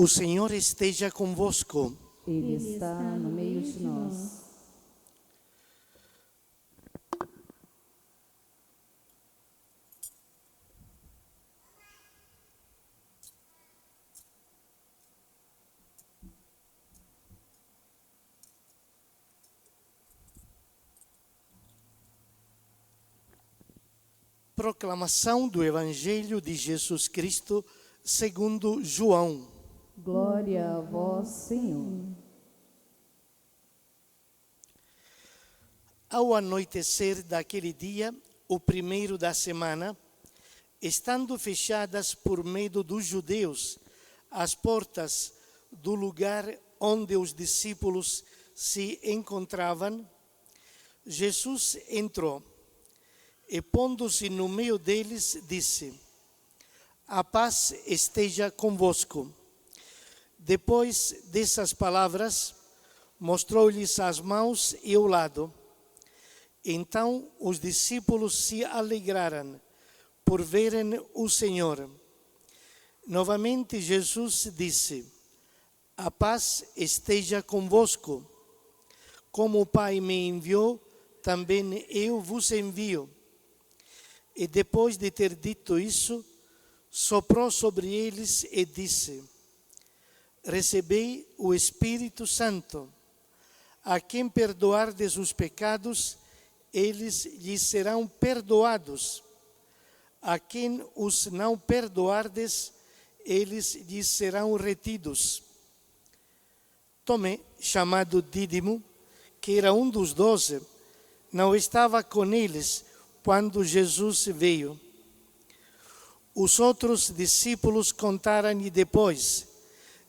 O Senhor esteja convosco. Ele está no meio de nós. Proclamação do Evangelho de Jesus Cristo segundo João. Glória a vós, Senhor. Ao anoitecer daquele dia, o primeiro da semana, estando fechadas por medo dos judeus as portas do lugar onde os discípulos se encontravam, Jesus entrou e, pondo-se no meio deles, disse: A paz esteja convosco. Depois dessas palavras, mostrou-lhes as mãos e o lado. Então os discípulos se alegraram por verem o Senhor. Novamente Jesus disse: A paz esteja convosco. Como o Pai me enviou, também eu vos envio. E depois de ter dito isso, soprou sobre eles e disse: Recebei o Espírito Santo. A quem perdoardes os pecados, eles lhes serão perdoados. A quem os não perdoardes, eles lhes serão retidos. Tomé, chamado Dídimo, que era um dos 12, não estava com eles quando Jesus veio. Os outros discípulos contaram-lhe depois: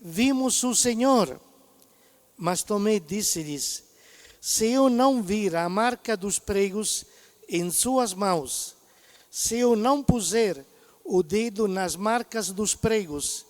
Vimos o Senhor. Mas Tomé disse-lhes: Se eu não vir a marca dos pregos em suas mãos, se eu não puser o dedo nas marcas dos pregos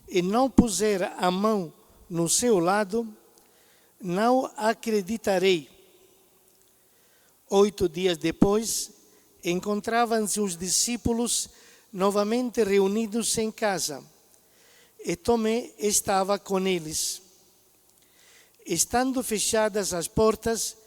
e não puser a mão no seu lado, não acreditarei. 8 dias depois, encontravam-se os discípulos novamente reunidos em casa, e Tomé estava com eles. Estando fechadas as portas,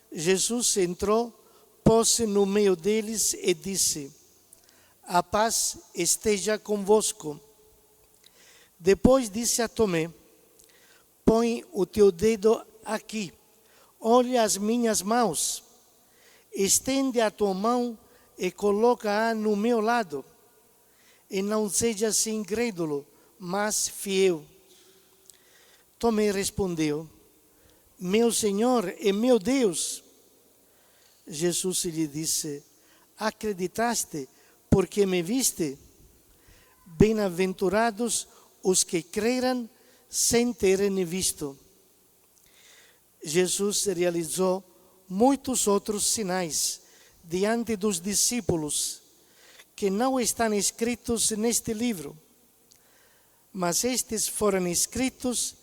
Jesus entrou, pôs-se no meio deles e disse: A paz esteja convosco. Depois disse a Tomé: Põe o teu dedo aqui, olha as minhas mãos, estende a tua mão e coloca-a no meu lado, e não sejas incrédulo, mas fiel. Tomé respondeu: Meu Senhor e meu Deus. Jesus lhe disse: Acreditaste porque me viste? Bem-aventurados os que creram sem terem visto. Jesus realizou muitos outros sinais diante dos discípulos, que não estão escritos neste livro, mas estes foram escritos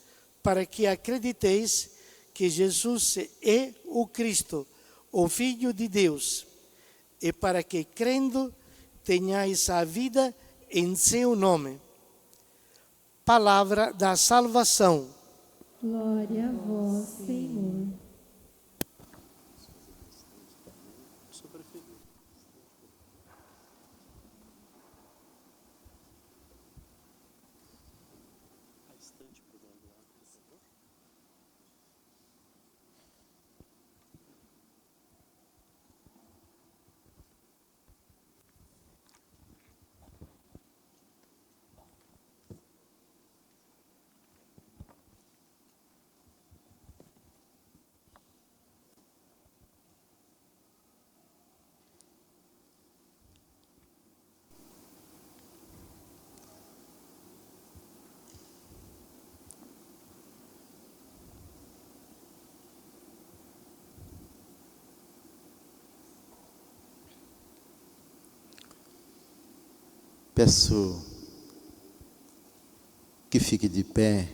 para que acrediteis que Jesus é o Cristo, o Filho de Deus, e para que, crendo, tenhais a vida em seu nome. Palavra da salvação. Glória a vós, Senhor. Peço que fique de pé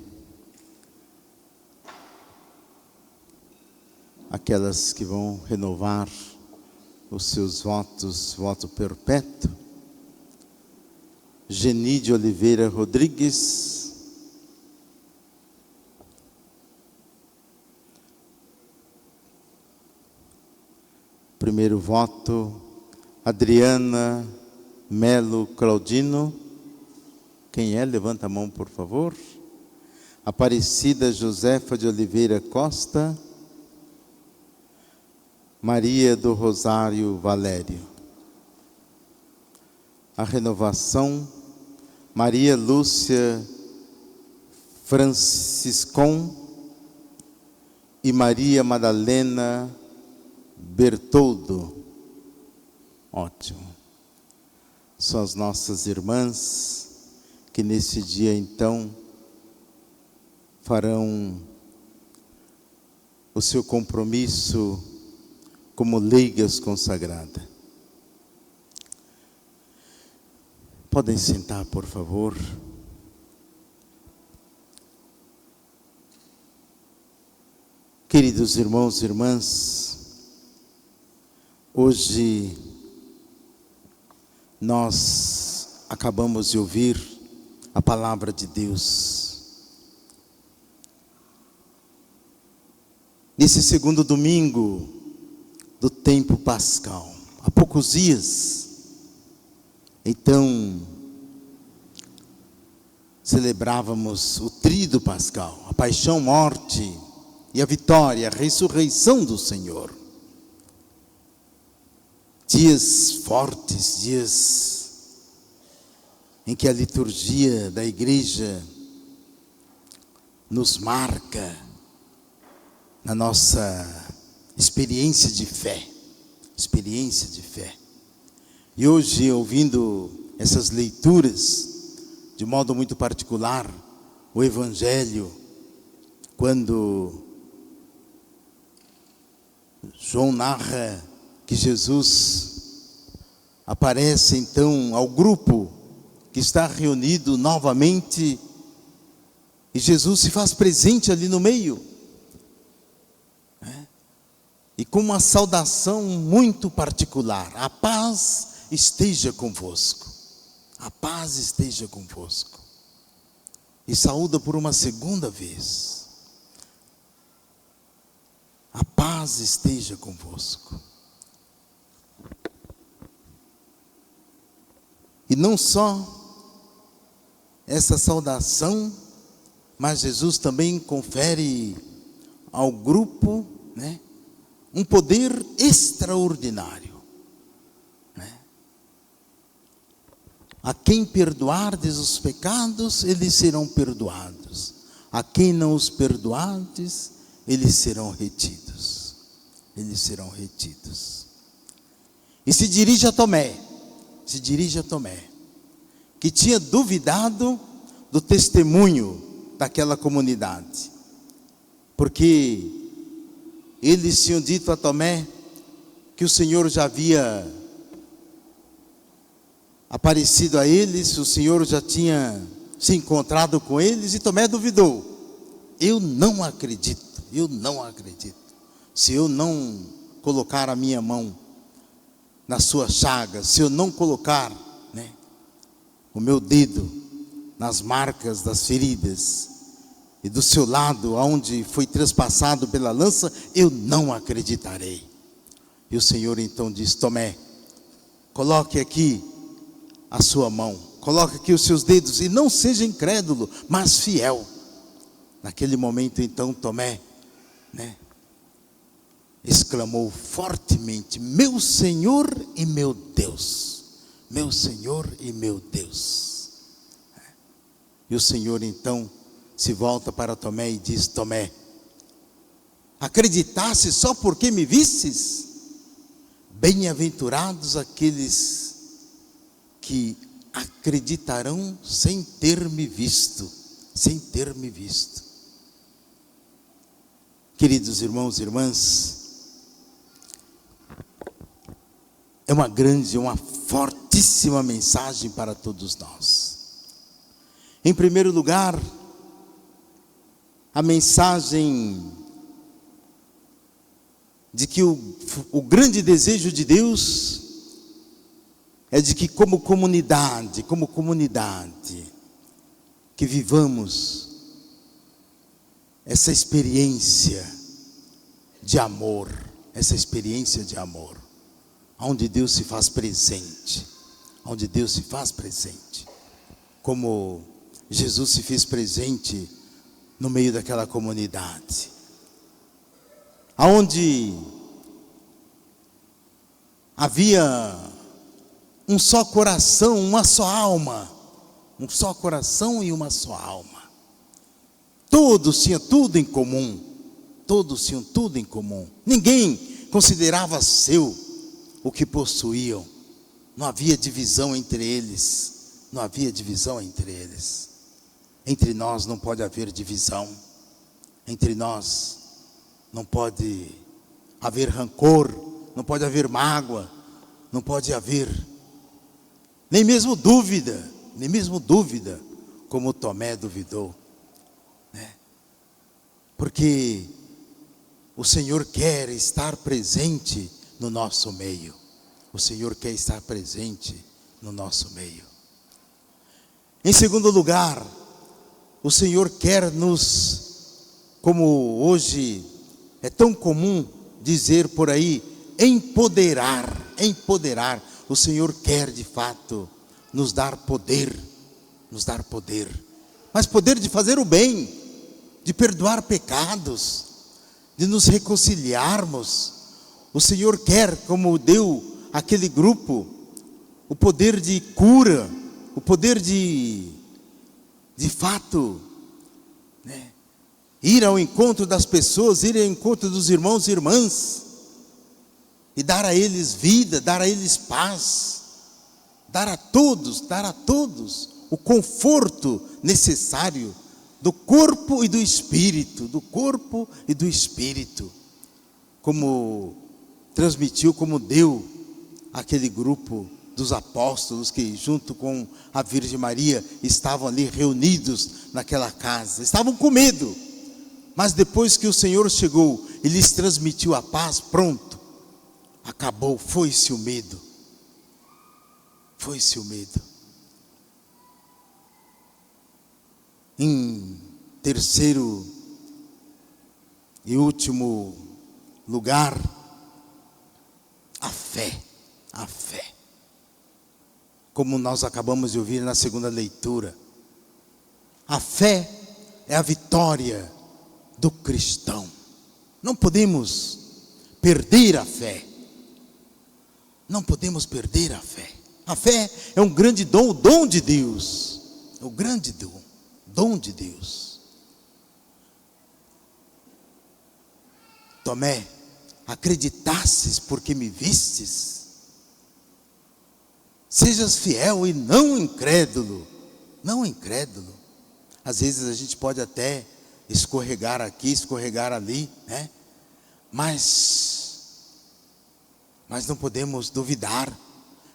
aquelas que vão renovar os seus votos, voto perpétuo. Geni de Oliveira Rodrigues, primeiro voto, Adriana Melo Claudino. Quem é? Levanta a mão, por favor. Aparecida Josefa de Oliveira Costa. Maria do Rosário Valério. A renovação, Maria Lúcia Franciscon e Maria Madalena Bertoldo. Ótimo. São as nossas irmãs que nesse dia então farão o seu compromisso como leigas consagradas. Podem sentar, por favor. Queridos irmãos e irmãs, hoje nós acabamos de ouvir a palavra de Deus. Nesse segundo domingo do tempo pascal, há poucos dias, então, celebrávamos o tríduo pascal, a paixão, morte e a vitória, a ressurreição do Senhor. Dias fortes, dias em que a liturgia da igreja nos marca na nossa experiência de fé. E hoje, ouvindo essas leituras, de modo muito particular, o Evangelho, quando João narra que Jesus aparece então ao grupo que está reunido novamente, e Jesus se faz presente ali no meio, e com uma saudação muito particular: a paz esteja convosco, a paz esteja convosco. E saúda por uma segunda vez: a paz esteja convosco. E não só essa saudação, mas Jesus também confere ao grupo, um poder extraordinário. A quem perdoardes os pecados, eles serão perdoados. A quem não os perdoardes, eles serão retidos. E se dirige a Tomé, que tinha duvidado do testemunho daquela comunidade. Porque eles tinham dito a Tomé que o Senhor já havia aparecido a eles, o Senhor já tinha se encontrado com eles, e Tomé duvidou. Eu não acredito. Se eu não colocar a minha mão na sua chaga, se eu não colocar o meu dedo nas marcas das feridas, e do seu lado, onde foi transpassado pela lança, eu não acreditarei. E o Senhor então diz: Tomé, coloque aqui a sua mão, coloque aqui os seus dedos, e não seja incrédulo, mas fiel. Naquele momento então Tomé, exclamou fortemente: meu Senhor e meu Deus, meu Senhor e meu Deus. E o Senhor então se volta para Tomé e diz: Tomé, acreditaste só porque me vistes? Bem-aventurados aqueles que acreditarão sem ter me visto. Queridos irmãos e irmãs, é uma grande, uma fortíssima mensagem para todos nós. Em primeiro lugar, a mensagem de que o grande desejo de Deus é de que como comunidade, que vivamos essa experiência de amor, onde Deus se faz presente, onde Deus se faz presente, como Jesus se fez presente no meio daquela comunidade, aonde havia um só coração, uma só alma, um só coração e uma só alma. Todos tinham tudo em comum, todos tinham tudo em comum. Ninguém considerava seu o que possuíam. Não havia divisão entre eles, não havia divisão entre eles. Entre nós não pode haver divisão, entre nós não pode haver rancor, não pode haver mágoa, não pode haver nem mesmo dúvida, como Tomé duvidou, né? Porque o Senhor quer estar presente no nosso meio. O Senhor quer estar presente no nosso meio. Em segundo lugar, o Senhor quer nos, como hoje é tão comum dizer por aí, empoderar. O Senhor quer de fato nos dar poder, mas poder de fazer o bem, de perdoar pecados, de nos reconciliarmos. O Senhor quer, como deu aquele grupo, o poder de cura, o poder de fato, né, ir ao encontro das pessoas, ir ao encontro dos irmãos e irmãs, e dar a eles vida, dar a eles paz, dar a todos o conforto necessário do corpo e do espírito, como transmitiu, como deu aquele grupo dos apóstolos que junto com a Virgem Maria estavam ali reunidos naquela casa, estavam com medo, mas depois que o Senhor chegou e lhes transmitiu a paz, pronto, acabou, foi-se o medo. Em terceiro e último lugar, a fé. Como nós acabamos de ouvir na segunda leitura, a fé é a vitória do cristão. Não podemos perder a fé. Não podemos perder a fé. A fé é um grande dom, o dom de Deus. É o grande dom de Deus. Tomé, acreditastes porque me vistes? Sejas fiel e não incrédulo. Não incrédulo. Às vezes a gente pode até escorregar aqui, escorregar ali, né? Mas não podemos duvidar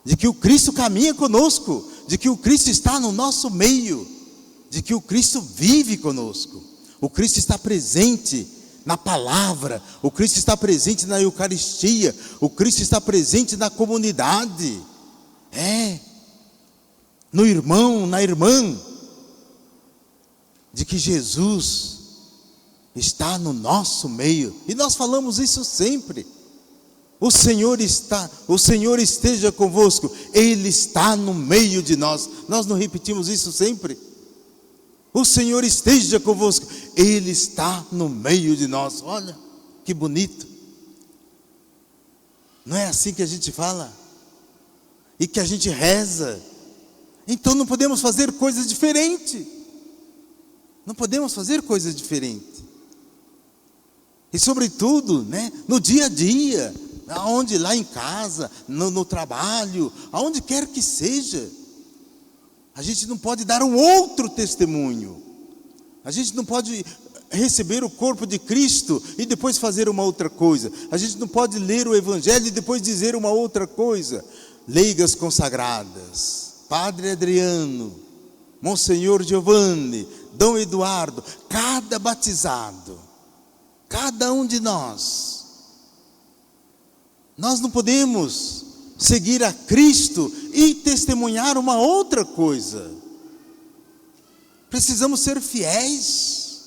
de que o Cristo caminha conosco, de que o Cristo está no nosso meio, de que o Cristo vive conosco. O Cristo está presente na palavra, o Cristo está presente na Eucaristia, o Cristo está presente na comunidade, no irmão, na irmã, de que Jesus está no nosso meio, e nós falamos isso sempre. O Senhor esteja convosco, Ele está no meio de nós. Nós não repetimos isso sempre? O Senhor esteja convosco, Ele está no meio de nós. Olha, que bonito. Não é assim que a gente fala? E que a gente reza? Então não podemos fazer coisas diferentes. Não podemos fazer coisas diferentes. E sobretudo, né, no dia a dia, aonde, lá em casa, no trabalho, aonde quer que seja, a gente não pode dar um outro testemunho. A gente não pode receber o corpo de Cristo e depois fazer uma outra coisa. A gente não pode ler o Evangelho e depois dizer uma outra coisa. Leigas consagradas, Padre Adriano, Monsenhor Giovanni, Dom Eduardo, cada batizado, cada um de nós não podemos seguir a Cristo e testemunhar uma outra coisa. Precisamos ser fiéis.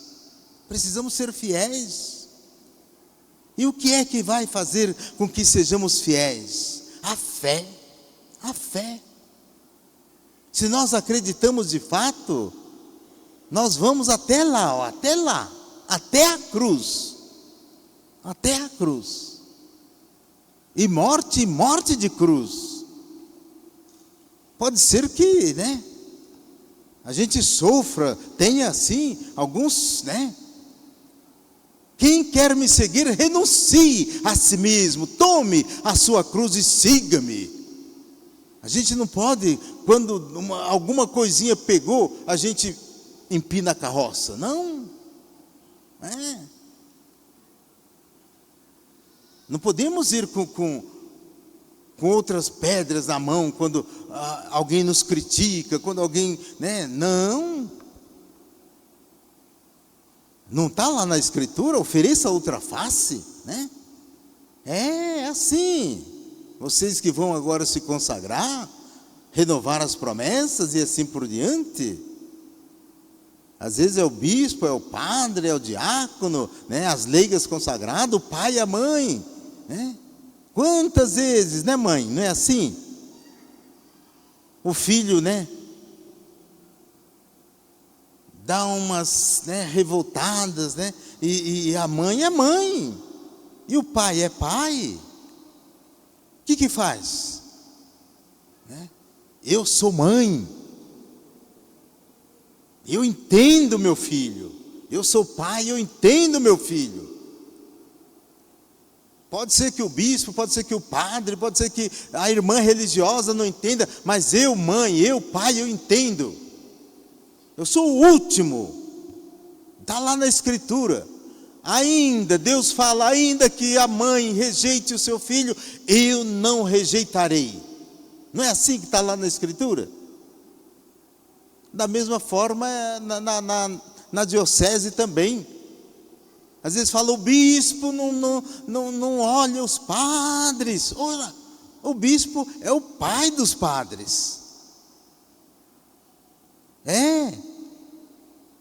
E o que é que vai fazer com que sejamos fiéis? A fé. A fé. Se nós acreditamos de fato, nós vamos até lá, ó, até lá, até a cruz. Até a cruz. E morte de cruz. Pode ser que, né, a gente sofra, tenha assim, alguns, né? Quem quer me seguir, renuncie a si mesmo, tome a sua cruz e siga-me. A gente não pode, quando alguma coisinha pegou, a gente empina a carroça. Não. Não podemos ir com outras pedras na mão quando alguém nos critica, quando alguém, né? Não. Não está lá na Escritura, ofereça outra face, né? É assim. Vocês que vão agora se consagrar, renovar as promessas e assim por diante. Às vezes é o bispo, é o padre, é o diácono, né? As leigas consagradas, o pai e a mãe, né? Quantas vezes, né, mãe? Não é assim? O filho, né, dá umas, né, revoltadas, né? E a mãe é mãe. E o pai é pai. O que faz? Né? Eu sou mãe. Eu entendo meu filho. Eu sou pai, eu entendo meu filho. Pode ser que o bispo, pode ser que o padre, pode ser que a irmã religiosa não entenda, mas eu, mãe, eu, pai, eu entendo. Eu sou o último. Está lá na Escritura. Ainda, Deus fala, ainda que a mãe rejeite o seu filho, eu não rejeitarei. Não é assim que está lá na Escritura? Da mesma forma, na diocese também. Às vezes fala, o bispo não olha os padres. Ora, o bispo é o pai dos padres.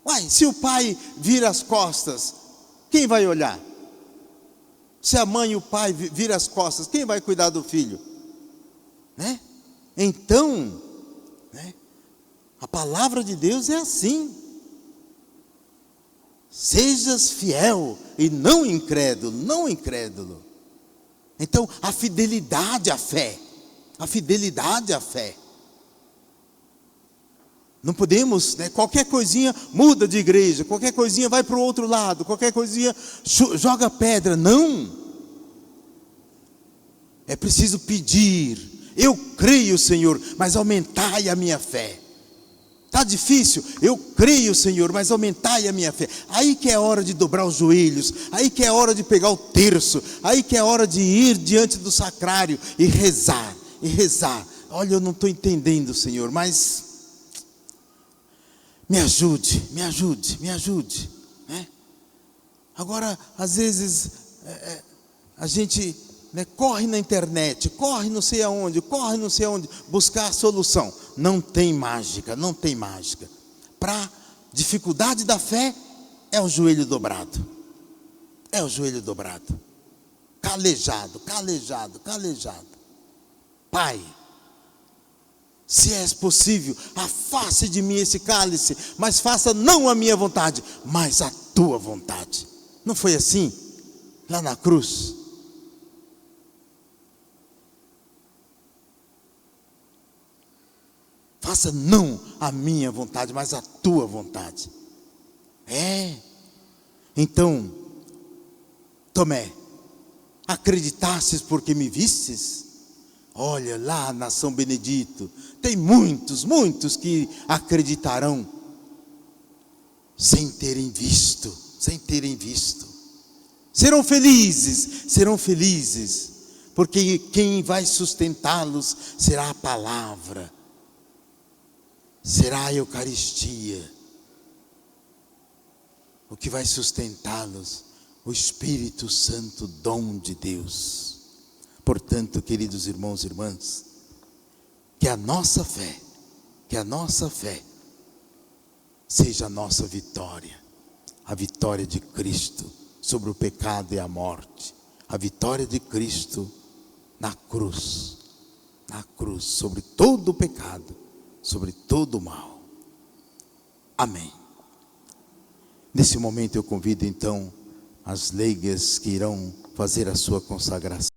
Uai, se o pai vira as costas, quem vai olhar? Se a mãe e o pai viram as costas, quem vai cuidar do filho? Né? Então, né, a palavra de Deus é assim. Sejas fiel e não incrédulo, não incrédulo. Então, a fidelidade à fé. A fidelidade à fé. Não podemos, né, qualquer coisinha muda de igreja, qualquer coisinha vai para o outro lado, qualquer coisinha joga pedra. Não. É preciso pedir. Eu creio, Senhor, mas aumentai a minha fé. Está difícil? Eu creio, Senhor, mas aumentai a minha fé. Aí que é hora de dobrar os joelhos, aí que é hora de pegar o terço, aí que é hora de ir diante do sacrário e rezar, e rezar. Olha, eu não estou entendendo, Senhor, mas me ajude, me ajude, me ajude, né? Agora, às vezes, a gente, né, corre na internet, corre não sei aonde, buscar a solução. Não tem mágica, não tem mágica. Para dificuldade da fé, é o joelho dobrado. É o joelho dobrado. Calejado, calejado, calejado. Pai, se é possível, afaste de mim esse cálice, mas faça não a minha vontade, mas a tua vontade. Não foi assim? Lá na cruz. Faça não a minha vontade, mas a tua vontade. Então, Tomé, acreditastes porque me vistes? Olha, lá na São Benedito, tem muitos que acreditarão sem terem visto, Serão felizes, porque quem vai sustentá-los será a palavra, será a Eucaristia. O que vai sustentá-los, o Espírito Santo, dom de Deus. Portanto, queridos irmãos e irmãs, que a nossa fé seja a nossa vitória, a vitória de Cristo sobre o pecado e a morte, a vitória de Cristo na cruz, na cruz, sobre todo o pecado, sobre todo o mal. Amém. Nesse momento eu convido então as leigas que irão fazer a sua consagração.